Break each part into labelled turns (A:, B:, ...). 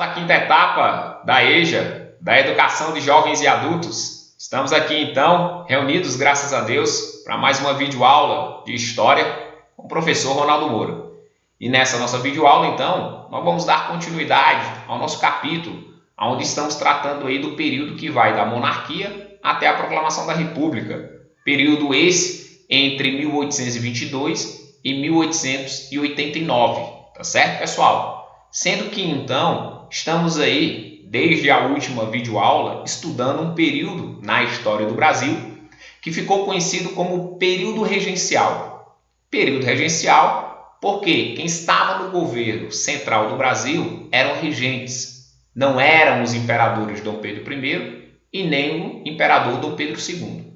A: da quinta etapa da EJA, da Educação de Jovens e Adultos. Estamos aqui então, reunidos, graças a Deus, para mais uma videoaula de História com o professor Ronaldo Moura. E nessa nossa videoaula, então, nós vamos dar continuidade ao nosso capítulo, onde estamos tratando aí do período que vai da monarquia até a proclamação da República. Período esse entre 1822 e 1889, tá certo, pessoal? Sendo que, então, estamos aí, desde a última videoaula, estudando um período na história do Brasil que ficou conhecido como período regencial. Período regencial porque quem estava no governo central do Brasil eram regentes, não eram os imperadores Dom Pedro I e nem o imperador Dom Pedro II.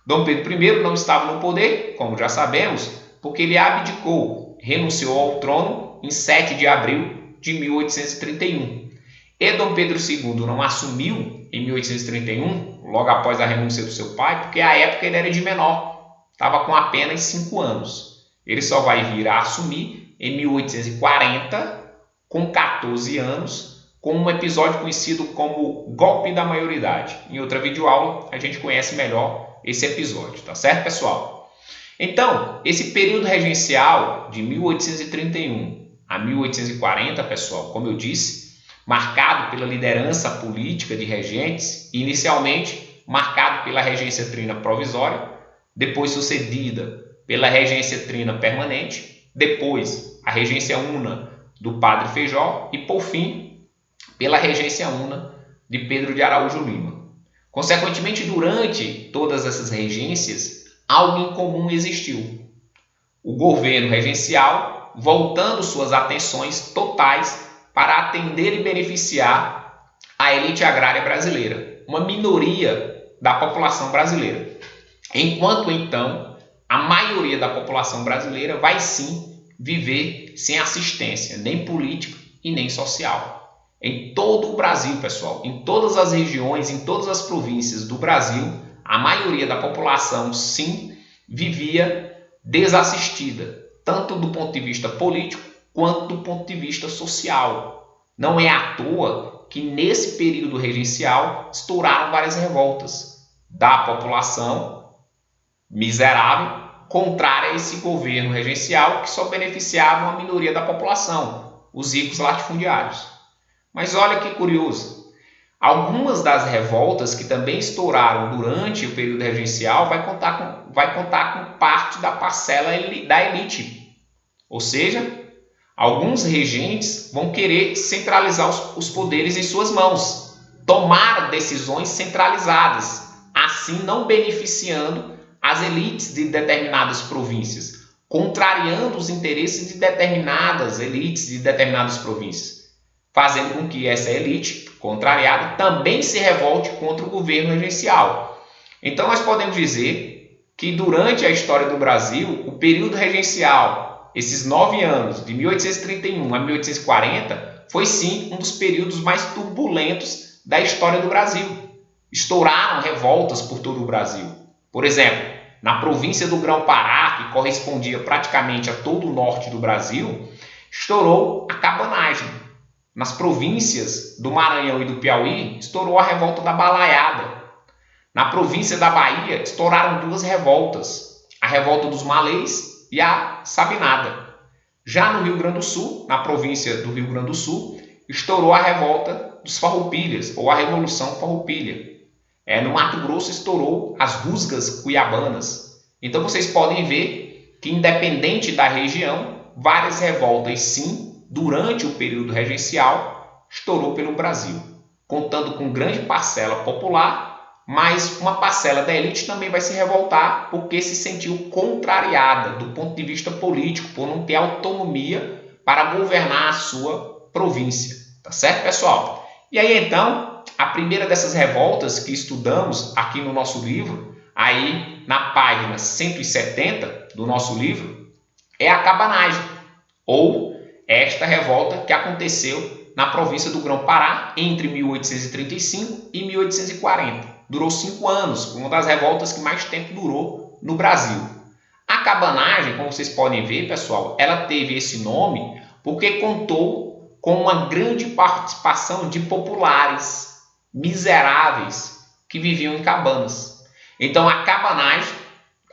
A: Dom Pedro I não estava no poder, como já sabemos, porque ele abdicou, renunciou ao trono em 7 de abril de 1831. E Dom Pedro II não assumiu em 1831, logo após a renúncia do seu pai, porque à época ele era de menor, estava com apenas 5 anos. Ele só vai vir a assumir em 1840, com 14 anos, com um episódio conhecido como golpe da maioridade. Em outra videoaula a gente conhece melhor esse episódio, tá certo, pessoal? Então, esse período regencial de 1831 a 1840, pessoal, como eu disse, marcado pela liderança política de regentes, inicialmente marcado pela regência trina provisória, depois sucedida pela regência trina permanente, depois a regência una do Padre Feijó e, por fim, pela regência una de Pedro de Araújo Lima. Consequentemente, durante todas essas regências, algo em comum existiu. O governo regencial voltando suas atenções totais para atender e beneficiar a elite agrária brasileira, uma minoria da população brasileira. Enquanto, então, a maioria da população brasileira vai sim viver sem assistência, nem política e nem social. Em todo o Brasil, pessoal, em todas as regiões, em todas as províncias do Brasil, a maioria da população, sim, vivia desassistida, tanto do ponto de vista político quanto do ponto de vista social. Não é à toa que nesse período regencial estouraram várias revoltas da população miserável contrária a esse governo regencial que só beneficiava uma minoria da população, os ricos latifundiários. Mas olha que curioso, algumas das revoltas que também estouraram durante o período regencial vai contar com parte da parcela da elite. Ou seja, alguns regentes vão querer centralizar os poderes em suas mãos, tomar decisões centralizadas, assim não beneficiando as elites de determinadas províncias, contrariando os interesses de determinadas elites de determinadas províncias, fazendo com que essa elite contrariada também se revolte contra o governo regencial. Então nós podemos dizer que durante a história do Brasil, o período regencial, esses 9 anos, de 1831 a 1840, foi sim um dos períodos mais turbulentos da história do Brasil. Estouraram revoltas por todo o Brasil. Por exemplo, na província do Grão-Pará, que correspondia praticamente a todo o norte do Brasil, estourou a cabanagem. Nas províncias do Maranhão e do Piauí, estourou a revolta da Balaiada. Na província da Bahia, estouraram 2 revoltas, a revolta dos Malês e a Sabinada. Já no Rio Grande do Sul, na província do Rio Grande do Sul, estourou a revolta dos Farroupilhas, ou a Revolução Farroupilha. No Mato Grosso, estourou as Rusgas Cuiabanas. Então, vocês podem ver que, independente da região, várias revoltas, sim, durante o período regencial, estourou pelo Brasil, contando com grande parcela popular, mas uma parcela da elite também vai se revoltar porque se sentiu contrariada do ponto de vista político, por não ter autonomia para governar a sua província. Tá certo, pessoal? E aí, então, a primeira dessas revoltas que estudamos aqui no nosso livro, aí na página 170 do nosso livro, é a cabanagem, ou esta revolta que aconteceu na província do Grão-Pará entre 1835 e 1840. Durou 5 anos, uma das revoltas que mais tempo durou no Brasil. A cabanagem, como vocês podem ver, pessoal, ela teve esse nome porque contou com uma grande participação de populares miseráveis que viviam em cabanas. Então a cabanagem,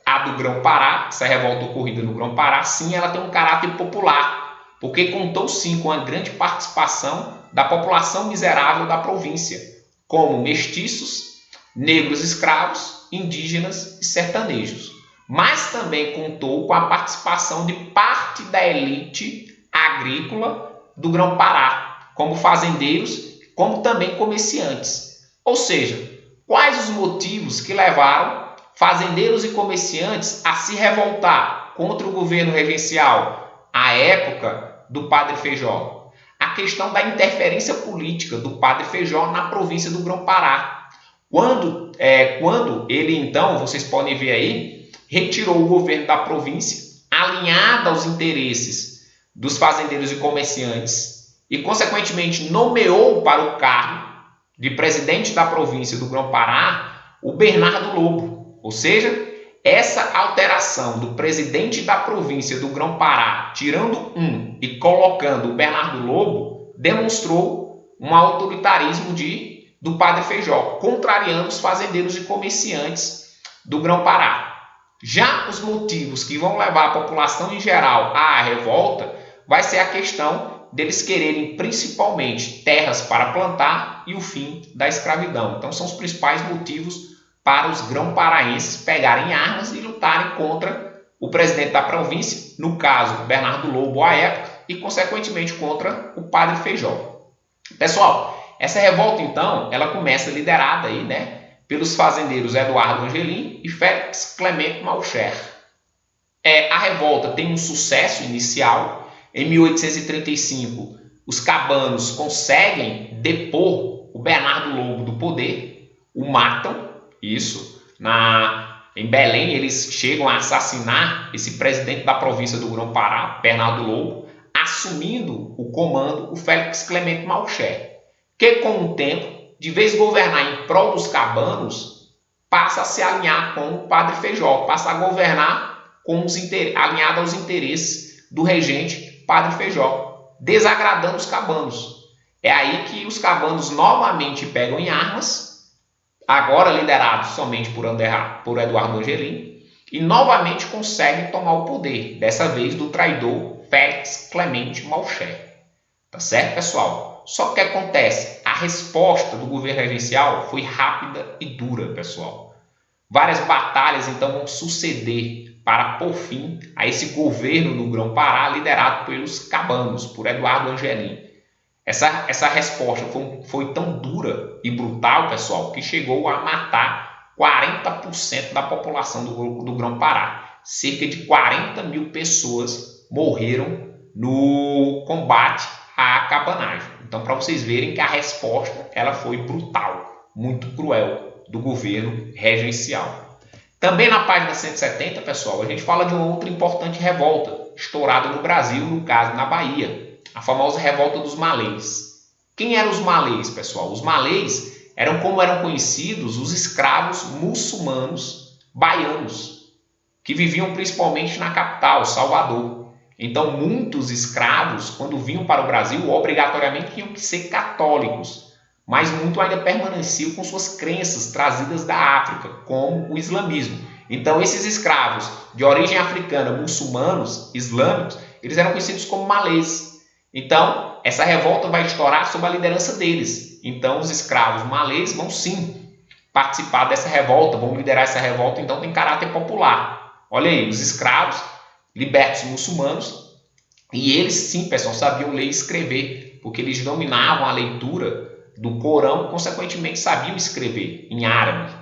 A: a do Grão-Pará, essa revolta ocorrida no Grão-Pará, sim, ela tem um caráter popular, porque contou sim com a grande participação da população miserável da província, como mestiços, negros escravos, indígenas e sertanejos. Mas também contou com a participação de parte da elite agrícola do Grão-Pará, como fazendeiros, como também comerciantes. Ou seja, quais os motivos que levaram fazendeiros e comerciantes a se revoltar contra o governo regencial à época do Padre Feijó? A questão da interferência política do Padre Feijó na província do Grão-Pará. Quando ele, então, vocês podem ver aí, retirou o governo da província, alinhado aos interesses dos fazendeiros e comerciantes, e, consequentemente, nomeou para o cargo de presidente da província do Grão-Pará o Bernardo Lobo. Ou seja, essa alteração do presidente da província do Grão-Pará, tirando um e colocando o Bernardo Lobo, demonstrou um autoritarismo do Padre Feijó, contrariando os fazendeiros e comerciantes do Grão-Pará. Já os motivos que vão levar a população em geral à revolta vai ser a questão deles quererem principalmente terras para plantar e o fim da escravidão. Então são os principais motivos para os grão-paraenses pegarem armas e lutarem contra o presidente da província, no caso Bernardo Lobo à época, e consequentemente contra o Padre Feijó. Pessoal, essa revolta então, ela começa liderada aí, pelos fazendeiros Eduardo Angelim e Félix Clemente Malcher. A revolta tem um sucesso inicial. Em 1835, os cabanos conseguem depor o Bernardo Lobo do poder, o matam, isso. Em Belém, eles chegam a assassinar esse presidente da província do Grão-Pará, Bernardo Lobo, assumindo o comando o Félix Clemente Malcher, que com o tempo, de vez governar em prol dos cabanos, passa a se alinhar com o Padre Feijó, passa a governar alinhado aos interesses do regente Padre Feijó, desagradando os cabanos. É aí que os cabanos novamente pegam em armas, agora liderados somente por Eduardo Angelim, e novamente conseguem tomar o poder, dessa vez do traidor Félix Clemente Malcher. Tá certo, pessoal? Só que o que acontece? A resposta do governo regencial foi rápida e dura, pessoal. Várias batalhas, então, vão suceder para pôr fim a esse governo do Grão-Pará liderado pelos cabanos, por Eduardo Angelim. Essa resposta foi tão dura e brutal, pessoal, que chegou a matar 40% da população do Grão-Pará. Cerca de 40 mil pessoas morreram no combate à cabanagem. Então, para vocês verem que a resposta ela foi brutal, muito cruel do governo regencial. Também na página 170, pessoal, a gente fala de uma outra importante revolta estourada no Brasil, no caso na Bahia, a famosa revolta dos malês. Quem eram os malês, pessoal? Os malês eram como eram conhecidos os escravos muçulmanos baianos, que viviam principalmente na capital, Salvador. Então, muitos escravos, quando vinham para o Brasil, obrigatoriamente tinham que ser católicos, mas muito ainda permaneciam com suas crenças trazidas da África, como o islamismo. Então, esses escravos de origem africana, muçulmanos, islâmicos, eles eram conhecidos como malês. Então, essa revolta vai estourar sob a liderança deles. Então, os escravos malês vão sim participar dessa revolta, vão liderar essa revolta, então tem caráter popular. Olha aí, os escravos libertos muçulmanos, e eles sim, pessoal, sabiam ler e escrever, porque eles dominavam a leitura do Corão, consequentemente sabiam escrever em árabe.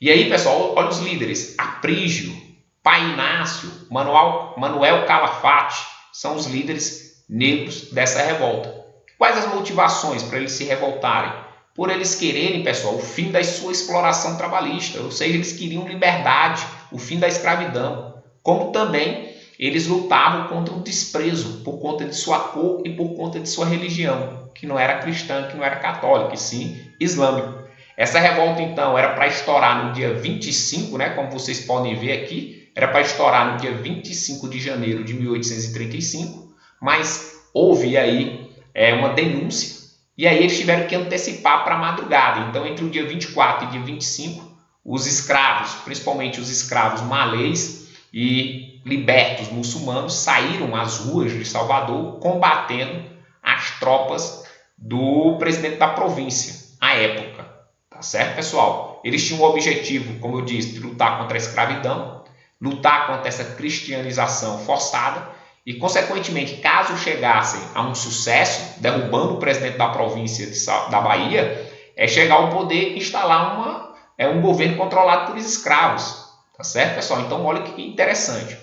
A: E aí, pessoal, olha os líderes: Aprígio, Pai Inácio, Manuel Calafate, são os líderes negros dessa revolta. Quais as motivações para eles se revoltarem? Por eles quererem, pessoal, o fim da sua exploração trabalhista, ou seja, eles queriam liberdade, o fim da escravidão, como também eles lutavam contra o desprezo por conta de sua cor e por conta de sua religião, que não era cristã, que não era católica, e sim islâmico. Essa revolta, então, era para estourar no dia 25, como vocês podem ver aqui, era para estourar no dia 25 de janeiro de 1835, mas houve aí uma denúncia, e aí eles tiveram que antecipar para a madrugada. Então, entre o dia 24 e dia 25, os escravos, principalmente os escravos malês e libertos muçulmanos, saíram às ruas de Salvador combatendo as tropas do presidente da província, à época. Tá certo, pessoal? Eles tinham o objetivo, como eu disse, de lutar contra a escravidão, lutar contra essa cristianização forçada e, consequentemente, caso chegassem a um sucesso, derrubando o presidente da província da Bahia, chegar ao poder e instalar um governo controlado por escravos. Tá certo, pessoal? Então, olha que interessante.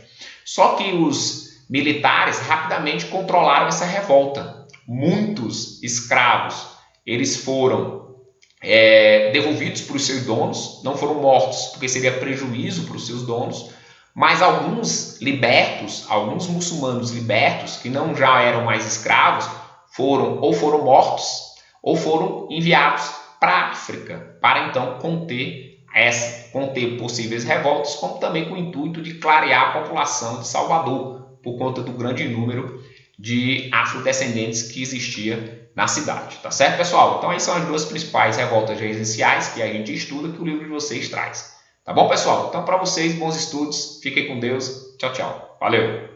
A: Só que os militares rapidamente controlaram essa revolta. Muitos escravos, eles foram devolvidos para os seus donos, não foram mortos, porque seria prejuízo para os seus donos, mas alguns libertos, alguns muçulmanos libertos, que não já eram mais escravos, foram mortos ou foram enviados para a África, para então conter possíveis revoltas, como também com o intuito de clarear a população de Salvador, por conta do grande número de afrodescendentes que existia na cidade. Tá certo, pessoal? Então, aí são as duas principais revoltas regenciais que a gente estuda, que o livro de vocês traz. Tá bom, pessoal? Então, para vocês, bons estudos. Fiquem com Deus. Tchau, tchau. Valeu!